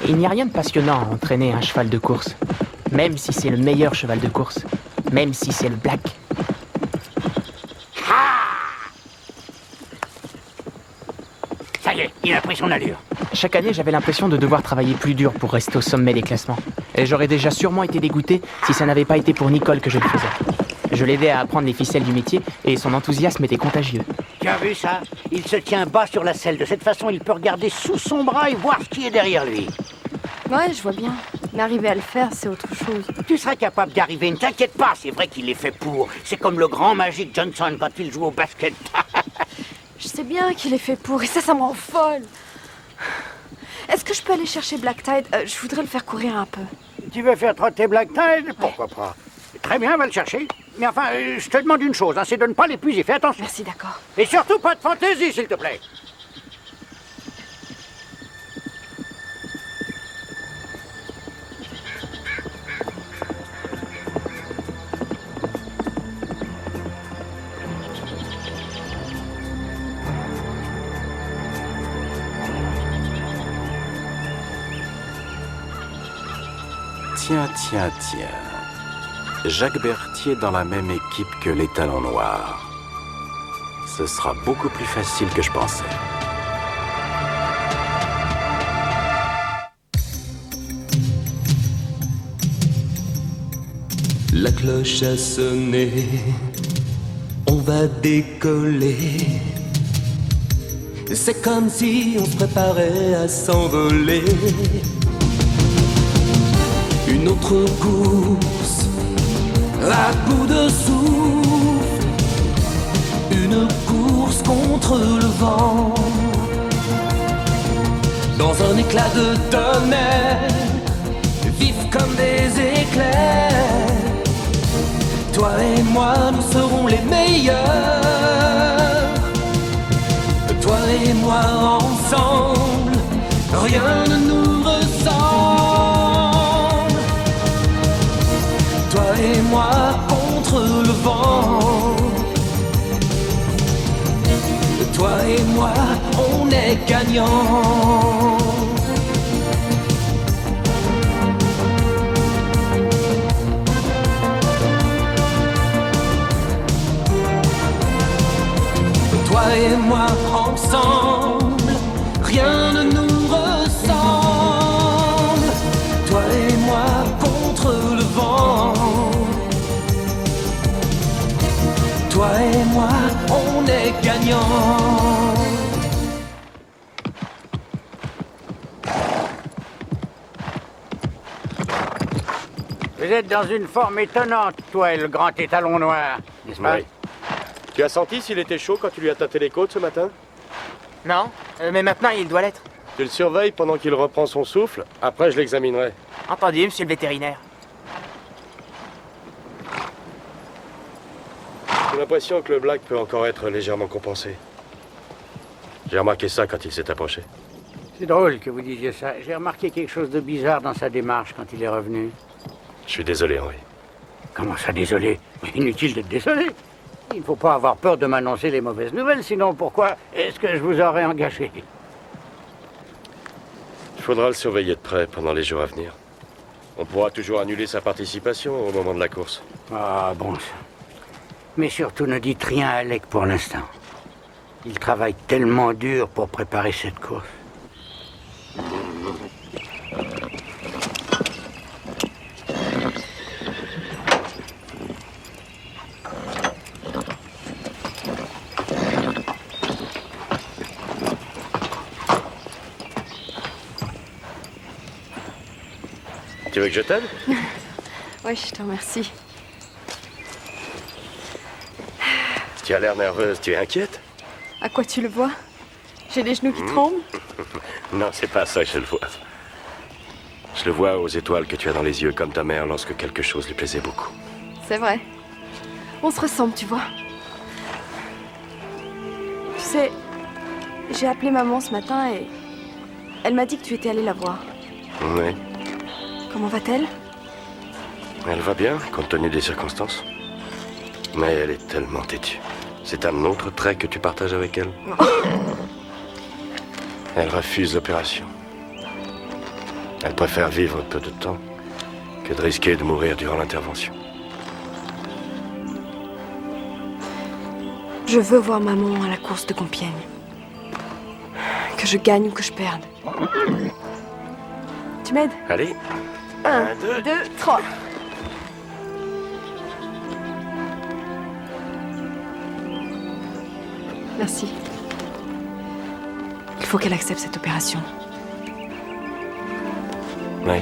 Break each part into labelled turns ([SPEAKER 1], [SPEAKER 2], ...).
[SPEAKER 1] Il n'y a rien de passionnant à entraîner un cheval de course. Même si c'est le meilleur cheval de course. Même si c'est le Black.
[SPEAKER 2] Ça y est, il a pris son allure.
[SPEAKER 1] Chaque année, j'avais l'impression de devoir travailler plus dur pour rester au sommet des classements. Et j'aurais déjà sûrement été dégoûté si ça n'avait pas été pour Nicole que je le faisais. Je l'aidais à apprendre les ficelles du métier et son enthousiasme était contagieux.
[SPEAKER 2] Tu as vu ça? Il se tient bas sur la selle. De cette façon, il peut regarder sous son bras et voir ce qui est derrière lui.
[SPEAKER 3] Ouais, je vois bien. Mais arriver à le faire, c'est autre chose.
[SPEAKER 2] Tu serais capable d'y arriver, ne t'inquiète pas. C'est vrai qu'il est fait pour. C'est comme le grand Magic Johnson quand il joue au basket.
[SPEAKER 3] Je sais bien qu'il est fait pour, et ça me rend folle. Est-ce que je peux aller chercher Black Tide? Je voudrais le faire courir un peu.
[SPEAKER 2] Tu veux faire trotter Black Tide? Pourquoi pas? Très bien, va le chercher. Mais enfin, je te demande une chose, c'est de ne pas l'épuiser. Fais attention.
[SPEAKER 3] Merci, d'accord.
[SPEAKER 2] Et surtout pas de fantaisie, s'il te plaît.
[SPEAKER 4] Tiens. Jacques Berthier dans la même équipe que les Talons Noirs. Ce sera beaucoup plus facile que je pensais.
[SPEAKER 5] La cloche a sonné, on va décoller. C'est comme si on se préparait à s'envoler. Une autre course, à bout de souffle. Une course contre le vent. Dans un éclat de tonnerre, vifs comme des éclairs. Toi et moi, nous serons les meilleurs. Toi et moi ensemble, rien ne nous ressemble. Toi et moi contre le vent. Toi et moi, on est gagnants. Toi et moi ensemble, rien ne nous ressemble. Toi et moi contre le vent. Toi et moi, on est gagnants.
[SPEAKER 2] Vous êtes dans une forme étonnante, toi et le grand étalon noir, n'est-ce pas?
[SPEAKER 6] Oui. Tu as senti s'il était chaud quand tu lui as tâté les côtes ce matin?
[SPEAKER 1] Non, mais maintenant il doit l'être.
[SPEAKER 6] Tu le surveilles pendant qu'il reprend son souffle, après je l'examinerai.
[SPEAKER 1] Entendu, monsieur le vétérinaire.
[SPEAKER 6] J'ai l'impression que le Black peut encore être légèrement compensé. J'ai remarqué ça quand il s'est approché.
[SPEAKER 2] C'est drôle que vous disiez ça. J'ai remarqué quelque chose de bizarre dans sa démarche quand il est revenu.
[SPEAKER 6] Je suis désolé, Henri.
[SPEAKER 2] Comment ça, désolé? Inutile d'être désolé. Il ne faut pas avoir peur de m'annoncer les mauvaises nouvelles, sinon pourquoi est-ce que je vous aurais engagé?
[SPEAKER 6] Il faudra le surveiller de près pendant les jours à venir. On pourra toujours annuler sa participation au moment de la course.
[SPEAKER 2] Ah, bon ça. Mais surtout, ne dites rien à Alec pour l'instant. Il travaille tellement dur pour préparer cette course.
[SPEAKER 6] Tu veux que je t'aide?
[SPEAKER 3] Oui, je te remercie.
[SPEAKER 6] Tu as l'air nerveuse, tu es inquiète?
[SPEAKER 3] À quoi tu le vois? J'ai les genoux qui tremblent?
[SPEAKER 6] Non, c'est pas ça que je le vois. Je le vois aux étoiles que tu as dans les yeux, comme ta mère lorsque quelque chose lui plaisait beaucoup.
[SPEAKER 3] C'est vrai. On se ressemble, tu vois. Tu sais, j'ai appelé maman ce matin et elle m'a dit que tu étais allé la voir.
[SPEAKER 6] Oui.
[SPEAKER 3] Comment va-t-elle?
[SPEAKER 6] Elle va bien, compte tenu des circonstances. Mais elle est tellement têtue. C'est un autre trait que tu partages avec elle. Elle refuse l'opération. Elle préfère vivre peu de temps que de risquer de mourir durant l'intervention.
[SPEAKER 3] Je veux voir maman à la course de Compiègne. Que je gagne ou que je perde. Tu m'aides?
[SPEAKER 6] Allez.
[SPEAKER 3] 1, 2, 3. Merci. Il faut qu'elle accepte cette opération.
[SPEAKER 6] Oui.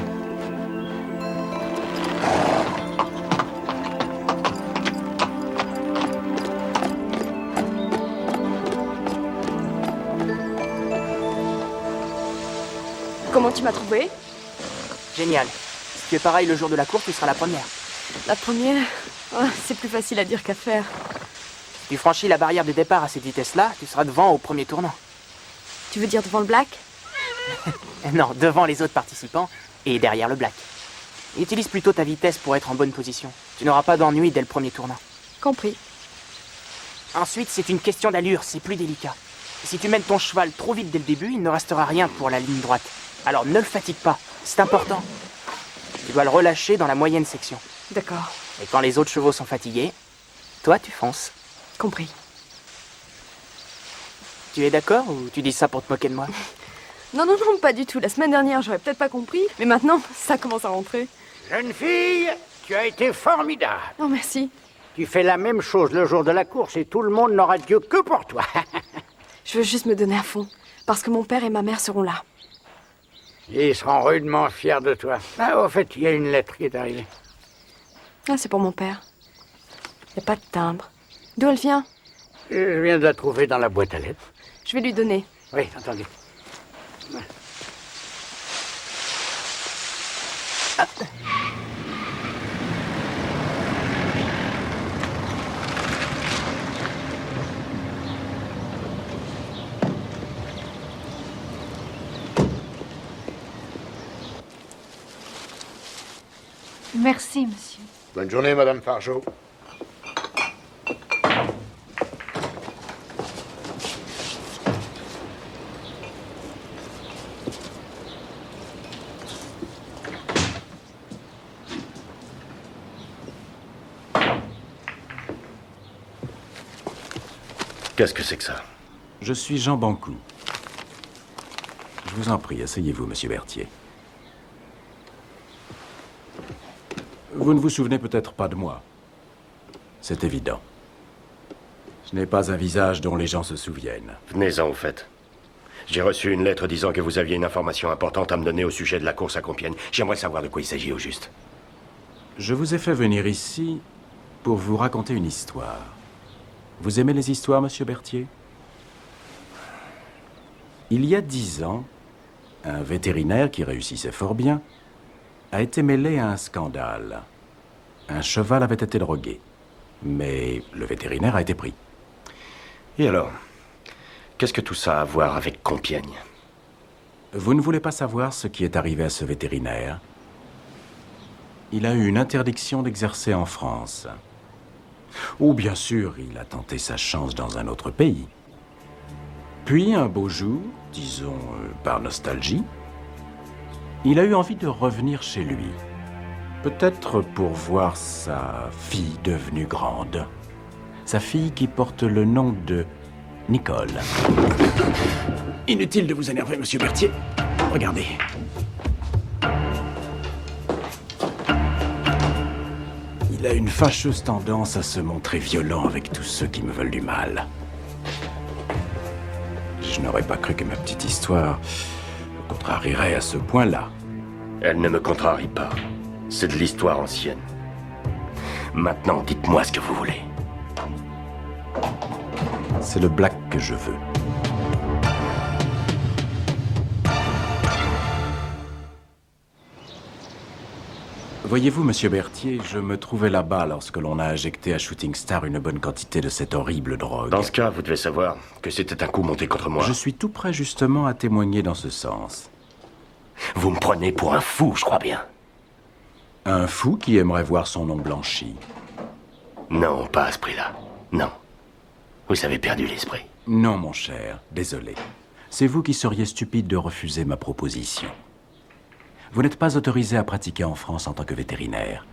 [SPEAKER 3] Comment tu m'as trouvé?
[SPEAKER 1] Génial. Si tu es pareil le jour de la course, tu seras la première.
[SPEAKER 3] La première? Oh, c'est plus facile à dire qu'à faire.
[SPEAKER 1] Si tu franchis la barrière de départ à cette vitesse-là, tu seras devant au premier tournant.
[SPEAKER 3] Tu veux dire devant le black?
[SPEAKER 1] Non, devant les autres participants et derrière le black. Utilise plutôt ta vitesse pour être en bonne position. Tu n'auras pas d'ennui dès le premier tournant.
[SPEAKER 3] Compris.
[SPEAKER 1] Ensuite, c'est une question d'allure, c'est plus délicat. Si tu mènes ton cheval trop vite dès le début, il ne restera rien pour la ligne droite. Alors ne le fatigue pas, c'est important. Tu dois le relâcher dans la moyenne section.
[SPEAKER 3] D'accord.
[SPEAKER 1] Et quand les autres chevaux sont fatigués, toi tu fonces.
[SPEAKER 3] Compris.
[SPEAKER 1] Tu es d'accord ou tu dis ça pour te moquer de moi?
[SPEAKER 3] Non, non, non, pas du tout. La semaine dernière, j'aurais peut-être pas compris. Mais maintenant, ça commence à rentrer.
[SPEAKER 2] Jeune fille, tu as été formidable.
[SPEAKER 3] Non, merci.
[SPEAKER 2] Tu fais la même chose le jour de la course et tout le monde n'aura Dieu que pour toi.
[SPEAKER 3] Je veux juste me donner à fond. Parce que mon père et ma mère seront là.
[SPEAKER 2] Ils seront rudement fiers de toi. Ah, au fait, il y a une lettre qui est arrivée.
[SPEAKER 3] Ah, c'est pour mon père. Il n'y a pas de timbre. D'où elle vient?
[SPEAKER 2] Je viens de la trouver dans la boîte à lettres.
[SPEAKER 3] Je vais lui donner.
[SPEAKER 2] Oui, attendez.
[SPEAKER 7] Merci, monsieur.
[SPEAKER 8] Bonne journée, Madame Fargeau.
[SPEAKER 6] Qu'est-ce que c'est que ça?
[SPEAKER 4] Je suis Jean Bancou. Je vous en prie, asseyez-vous, monsieur Berthier. Vous ne vous souvenez peut-être pas de moi. C'est évident. Je n'ai pas un visage dont les gens se souviennent.
[SPEAKER 6] Venez-en, au fait. J'ai reçu une lettre disant que vous aviez une information importante à me donner au sujet de la course à Compiègne. J'aimerais savoir de quoi il s'agit au juste.
[SPEAKER 4] Je vous ai fait venir ici pour vous raconter une histoire. Vous aimez les histoires, monsieur Berthier? Il y a 10 ans, un vétérinaire qui réussissait fort bien a été mêlé à un scandale. Un cheval avait été drogué, mais le vétérinaire a été pris.
[SPEAKER 6] Et alors? Qu'est-ce que tout ça a à voir avec Compiègne?
[SPEAKER 4] Vous ne voulez pas savoir ce qui est arrivé à ce vétérinaire? Il a eu une interdiction d'exercer en France. Ou bien sûr, il a tenté sa chance dans un autre pays. Puis, un beau jour, disons par nostalgie, il a eu envie de revenir chez lui. Peut-être pour voir sa fille devenue grande. Sa fille qui porte le nom de Nicole. Inutile de vous énerver, monsieur Berthier. Regardez. Il a une fâcheuse tendance à se montrer violent avec tous ceux qui me veulent du mal. Je n'aurais pas cru que ma petite histoire me contrarierait à ce point-là.
[SPEAKER 6] Elle ne me contrarie pas. C'est de l'histoire ancienne. Maintenant, dites-moi ce que vous voulez.
[SPEAKER 4] C'est le black que je veux. Voyez-vous, monsieur Berthier, je me trouvais là-bas lorsque l'on a injecté à Shooting Star une bonne quantité de cette horrible drogue.
[SPEAKER 6] Dans ce cas, vous devez savoir que c'était un coup monté contre moi.
[SPEAKER 4] Je suis tout prêt justement à témoigner dans ce sens.
[SPEAKER 6] Vous me prenez pour un fou, je crois bien.
[SPEAKER 4] Un fou qui aimerait voir son nom blanchi.
[SPEAKER 6] Non, pas à ce prix-là. Non. Vous avez perdu l'esprit.
[SPEAKER 4] Non, mon cher, désolé. C'est vous qui seriez stupide de refuser ma proposition. Vous n'êtes pas autorisé à pratiquer en France en tant que vétérinaire.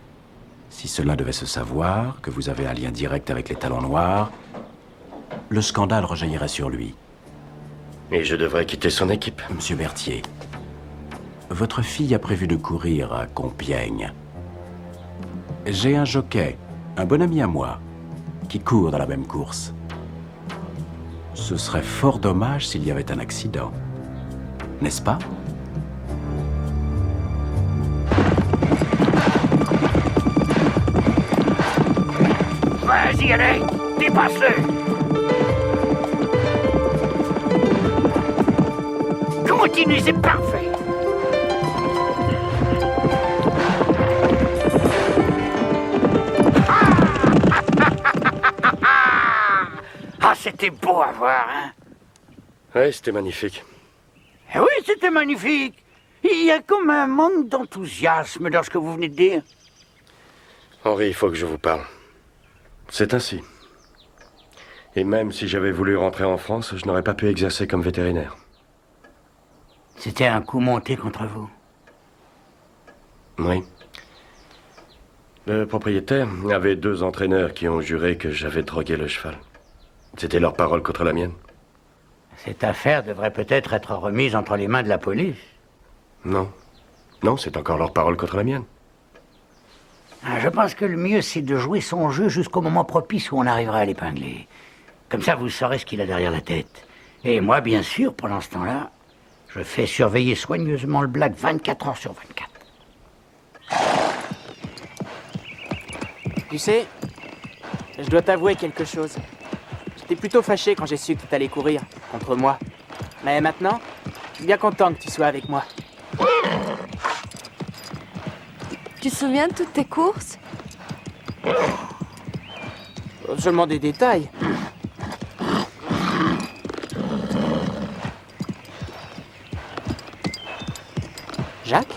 [SPEAKER 4] Si cela devait se savoir, que vous avez un lien direct avec les Talons Noirs, le scandale rejaillirait sur lui.
[SPEAKER 6] Et je devrais quitter son équipe.
[SPEAKER 4] Monsieur Berthier, votre fille a prévu de courir à Compiègne. J'ai un jockey, un bon ami à moi, qui court dans la même course. Ce serait fort dommage s'il y avait un accident. N'est-ce pas?
[SPEAKER 2] Vas-y, allez, dépasse-le. Continue, c'est parfait. Ah, c'était beau à voir, hein?
[SPEAKER 6] Ouais, c'était magnifique.
[SPEAKER 2] Eh oui, c'était magnifique. Il y a comme un manque d'enthousiasme dans ce que vous venez de dire.
[SPEAKER 6] Henri, il faut que je vous parle. C'est ainsi. Et même si j'avais voulu rentrer en France, je n'aurais pas pu exercer comme vétérinaire.
[SPEAKER 2] C'était un coup monté contre vous.
[SPEAKER 6] Oui. Le propriétaire avait 2 entraîneurs qui ont juré que j'avais drogué le cheval. C'était leur parole contre la mienne.
[SPEAKER 2] Cette affaire devrait peut-être être remise entre les mains de la police.
[SPEAKER 6] Non. Non, c'est encore leur parole contre la mienne.
[SPEAKER 2] Je pense que le mieux, c'est de jouer son jeu jusqu'au moment propice où on arrivera à l'épingler. Comme ça, vous saurez ce qu'il a derrière la tête. Et moi, bien sûr, pendant ce temps-là, je fais surveiller soigneusement le Black 24 heures sur 24.
[SPEAKER 1] Tu sais, je dois t'avouer quelque chose. J'étais plutôt fâché quand j'ai su que t'allais courir contre moi. Mais maintenant, je suis bien content que tu sois avec moi.
[SPEAKER 3] Tu te souviens de toutes tes courses?
[SPEAKER 1] Seulement des détails. Jacques?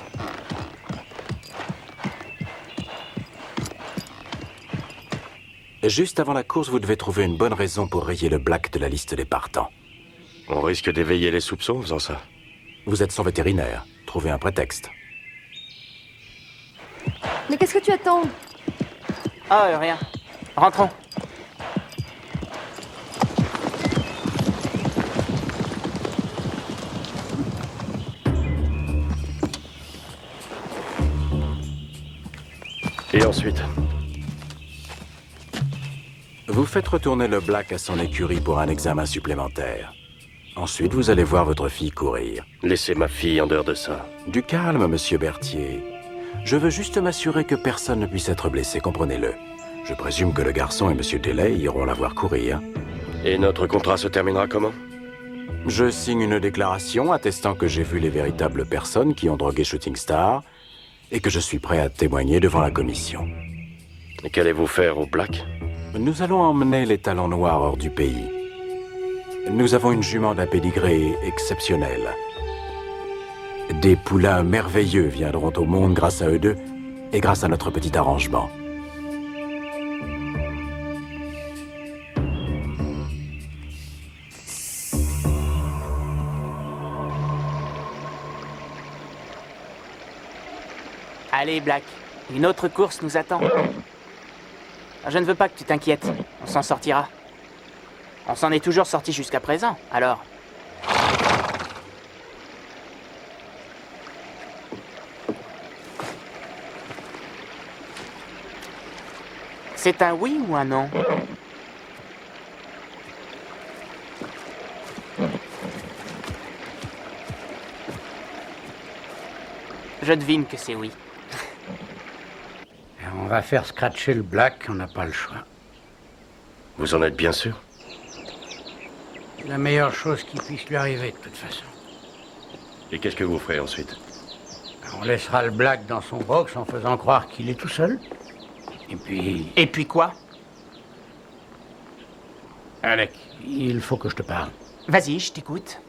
[SPEAKER 4] Juste avant la course, vous devez trouver une bonne raison pour rayer le Black de la liste des partants.
[SPEAKER 6] On risque d'éveiller les soupçons en faisant ça.
[SPEAKER 4] Vous êtes son vétérinaire. Trouvez un prétexte.
[SPEAKER 3] Mais qu'est-ce que tu attends?
[SPEAKER 1] Ah, rien. Rentrons.
[SPEAKER 6] Et ensuite?
[SPEAKER 4] Vous faites retourner le Black à son écurie pour un examen supplémentaire. Ensuite, vous allez voir votre fille courir.
[SPEAKER 6] Laissez ma fille en dehors de ça.
[SPEAKER 4] Du calme, monsieur Berthier. Je veux juste m'assurer que personne ne puisse être blessé, comprenez-le. Je présume que le garçon et monsieur Delay iront la voir courir.
[SPEAKER 6] Et notre contrat se terminera comment?
[SPEAKER 4] Je signe une déclaration attestant que j'ai vu les véritables personnes qui ont drogué Shooting Star et que je suis prêt à témoigner devant la commission.
[SPEAKER 6] Et qu'allez-vous faire au Black?
[SPEAKER 4] Nous allons emmener les Talons Noirs hors du pays. Nous avons une jument d'un pédigré exceptionnel. Des poulains merveilleux viendront au monde grâce à eux deux et grâce à notre petit arrangement.
[SPEAKER 1] Allez, Black. Une autre course nous attend. Je ne veux pas que tu t'inquiètes. On s'en sortira. On s'en est toujours sorti jusqu'à présent, alors... C'est un oui ou un non? Je devine que c'est oui.
[SPEAKER 2] On va faire scratcher le Black, on n'a pas le choix.
[SPEAKER 6] Vous en êtes bien sûr?
[SPEAKER 2] C'est la meilleure chose qui puisse lui arriver, de toute façon.
[SPEAKER 6] Et qu'est-ce que vous ferez ensuite?
[SPEAKER 2] On laissera le Black dans son box en faisant croire qu'il est tout seul. Et puis...
[SPEAKER 1] Et puis quoi?
[SPEAKER 2] Alec, il faut que je te parle.
[SPEAKER 1] Vas-y, je t'écoute.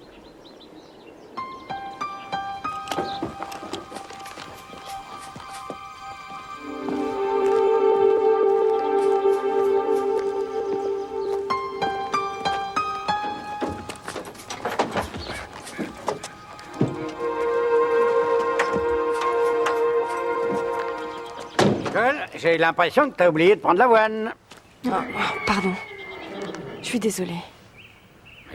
[SPEAKER 2] j'ai l'impression que t'as oublié de prendre l'avoine.
[SPEAKER 3] Pardon. Je suis désolée.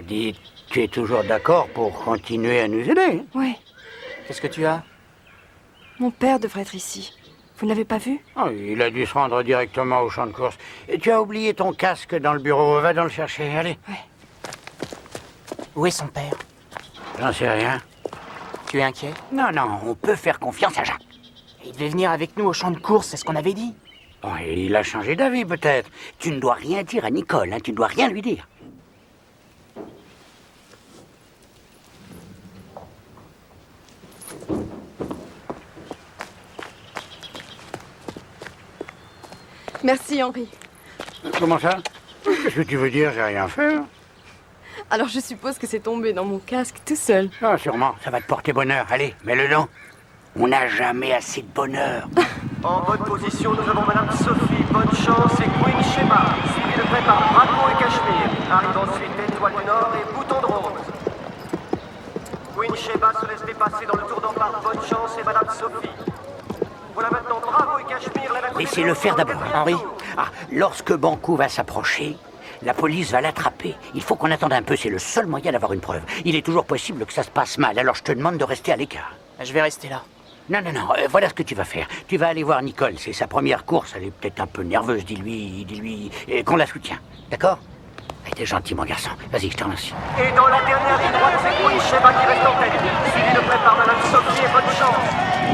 [SPEAKER 2] Dis, tu es toujours d'accord pour continuer à nous aider?
[SPEAKER 3] Ouais.
[SPEAKER 1] Qu'est-ce que tu as?
[SPEAKER 3] Mon père devrait être ici. Vous ne l'avez pas vu?
[SPEAKER 2] Oh, il a dû se rendre directement au champ de course. Et tu as oublié ton casque dans le bureau. Va donc le chercher, allez.
[SPEAKER 3] Ouais.
[SPEAKER 1] Où est son père?
[SPEAKER 2] J'en sais rien.
[SPEAKER 1] Tu es inquiet?
[SPEAKER 2] Non, non, on peut faire confiance à Jacques.
[SPEAKER 1] Il devait venir avec nous au champ de course, c'est ce qu'on avait dit.
[SPEAKER 2] Bon, et il a changé d'avis, peut-être. Tu ne dois rien dire à Nicole, hein, tu ne dois rien lui dire.
[SPEAKER 3] Merci, Henri.
[SPEAKER 2] Comment ça? Qu'est-ce que tu veux dire? J'ai rien fait.
[SPEAKER 3] Alors je suppose que c'est tombé dans mon casque tout seul.
[SPEAKER 2] Ah, sûrement, ça va te porter bonheur. Allez, mets-le dans. On n'a jamais assez de bonheur.
[SPEAKER 8] En bonne position, nous avons Madame Sophie, Bonne Chance et Queen Sheba, suivi de près par Bravo et Cachemire. Arrive ensuite Étoile du Nord et Bouton de Rose. Queen Sheba se laisse dépasser dans le tour d'en par Bonne Chance et Madame Sophie. Voilà maintenant Bravo et Cachemire.
[SPEAKER 2] Laissez-le faire d'abord.
[SPEAKER 1] Henri.
[SPEAKER 2] Ah, lorsque Banco va s'approcher, la police va l'attraper. Il faut qu'on attende un peu, c'est le seul moyen d'avoir une preuve. Il est toujours possible que ça se passe mal, alors je te demande de rester à l'écart.
[SPEAKER 1] Je vais rester là.
[SPEAKER 2] Non, non, non, voilà ce que tu vas faire. Tu vas aller voir Nicole, c'est sa première course, elle est peut-être un peu nerveuse, dis-lui qu'on la soutient, d'accord? T'es gentil, mon garçon. Vas-y, je te remercie.
[SPEAKER 8] Et dans la dernière ligne droite, c'est Queen Sheba qui reste en tête, suivi de près par Madame Sophie et Bonne Chance.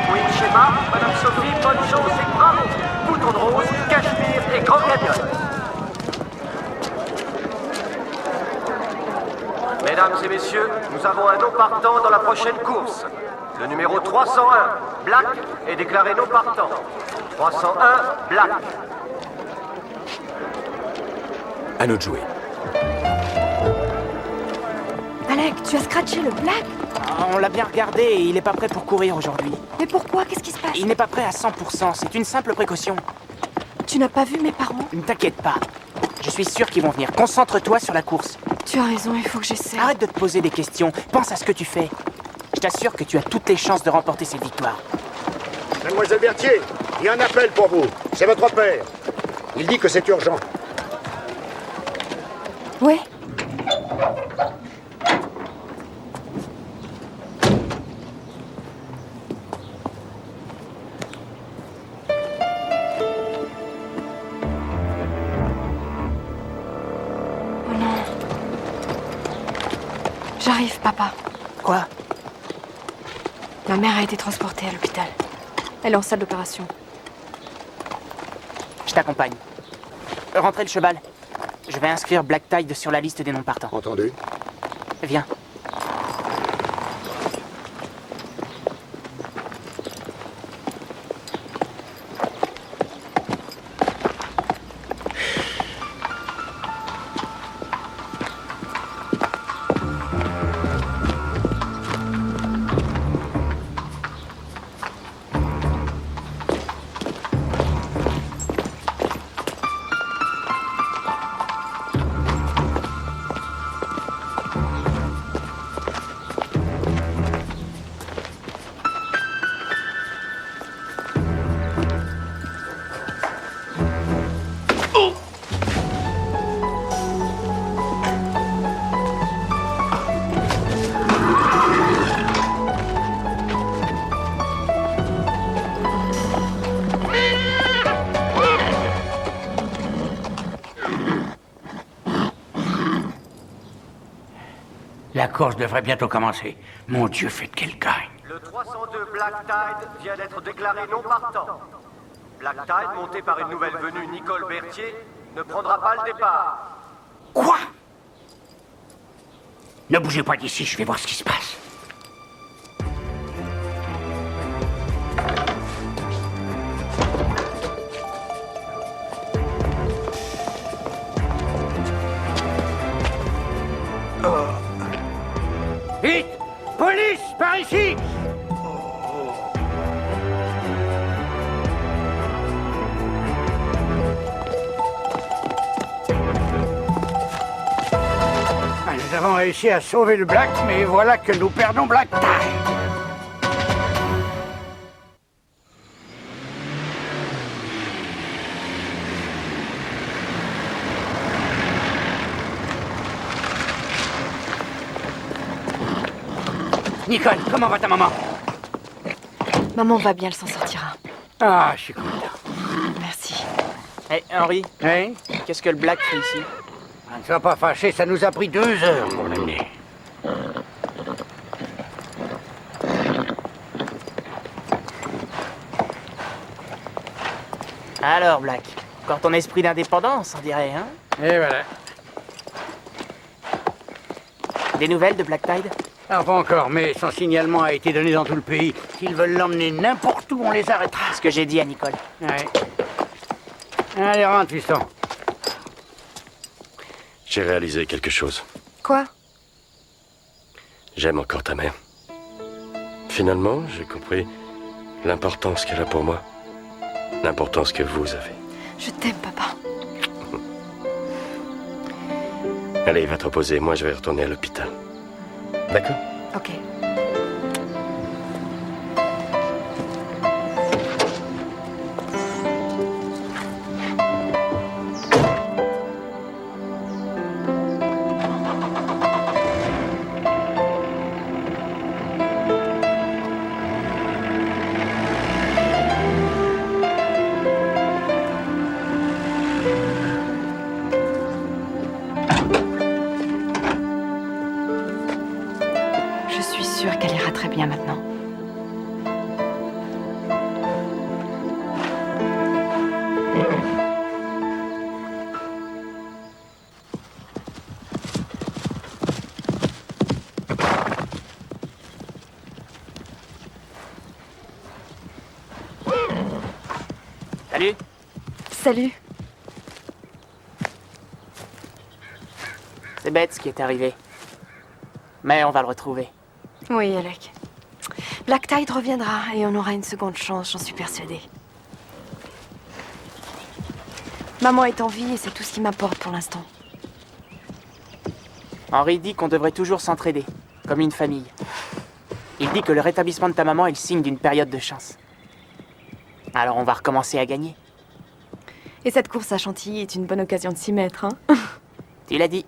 [SPEAKER 8] Queen Sheba, Madame Sophie, Bonne Chance et Bravo. Bouton de Rose, Cachemire et Grand Canyon. Mesdames et messieurs, nous avons un non partant dans la prochaine course. Le numéro 301, Black, est déclaré non partant. 301, Black.
[SPEAKER 4] À nous de jouer.
[SPEAKER 3] Alec, tu as scratché le Black?
[SPEAKER 1] On l'a bien regardé et il n'est pas prêt pour courir aujourd'hui.
[SPEAKER 3] Mais pourquoi? Qu'est-ce qui se passe?
[SPEAKER 1] Il n'est pas prêt à 100%, c'est une simple précaution.
[SPEAKER 3] Tu n'as pas vu mes parents?
[SPEAKER 1] Ne t'inquiète pas. Je suis sûr qu'ils vont venir. Concentre-toi sur la course.
[SPEAKER 3] Tu as raison, il faut que j'essaie.
[SPEAKER 1] Arrête de te poser des questions. Pense à ce que tu fais. Je t'assure que tu as toutes les chances de remporter cette victoire.
[SPEAKER 9] Mademoiselle Berthier, il y a un appel pour vous. C'est votre père. Il dit que c'est urgent.
[SPEAKER 3] Oui. Oh non. J'arrive, papa.
[SPEAKER 1] Quoi?
[SPEAKER 3] Ma mère a été transportée à l'hôpital. Elle est en salle d'opération.
[SPEAKER 1] Je t'accompagne. Rentrez le cheval. Je vais inscrire Black Tide sur la liste des non partants.
[SPEAKER 9] Entendu.
[SPEAKER 1] Viens.
[SPEAKER 2] La course devrait bientôt commencer. Mon Dieu, faites qu'elle gagne.
[SPEAKER 8] Le 302 Black Tide vient d'être déclaré non partant. Black Tide, monté par une nouvelle venue, Nicole Berthier, ne prendra pas le départ.
[SPEAKER 2] Quoi? Ne bougez pas d'ici, je vais voir ce qui se passe. Vite! Police, par ici! Nous avons réussi à sauver le Black, mais voilà que nous perdons Black Tide. Nicole, comment va ta maman?
[SPEAKER 3] Maman va bien, elle s'en sortira.
[SPEAKER 2] Ah, je suis content.
[SPEAKER 3] Merci.
[SPEAKER 1] Hé, Henri,
[SPEAKER 2] Hein?
[SPEAKER 1] qu'est-ce que le Black fait ici?
[SPEAKER 2] Ne sois pas fâché, ça nous a pris 2 heures pour l'amener.
[SPEAKER 1] Alors, Black, encore ton esprit d'indépendance, on dirait, hein?
[SPEAKER 2] Et voilà.
[SPEAKER 1] Des nouvelles de Black Tide?
[SPEAKER 2] Ah, pas encore, mais son signalement a été donné dans tout le pays. S'ils veulent l'emmener n'importe où, on les arrêtera.
[SPEAKER 1] Ce que j'ai dit à Nicole.
[SPEAKER 2] Ouais. Allez, rentre, fiston.
[SPEAKER 6] J'ai réalisé quelque chose.
[SPEAKER 3] Quoi?
[SPEAKER 6] J'aime encore ta mère. Finalement, j'ai compris l'importance qu'elle a pour moi. L'importance que vous avez.
[SPEAKER 3] Je t'aime, papa.
[SPEAKER 6] Allez, va te reposer. Moi, je vais retourner à l'hôpital. D'accord?
[SPEAKER 3] Ok. Je suis sûre qu'elle ira très bien maintenant.
[SPEAKER 1] Salut.
[SPEAKER 3] Salut.
[SPEAKER 1] C'est bête ce qui est arrivé. Mais on va le retrouver.
[SPEAKER 3] Oui, Alec. Black Tide reviendra et on aura une seconde chance, j'en suis persuadée. Maman est en vie et c'est tout ce qui m'importe pour l'instant.
[SPEAKER 1] Henri dit qu'on devrait toujours s'entraider, comme une famille. Il dit que le rétablissement de ta maman est le signe d'une période de chance. Alors on va recommencer à gagner.
[SPEAKER 3] Et cette course à Chantilly est une bonne occasion de s'y mettre, hein?
[SPEAKER 1] Tu l'as dit.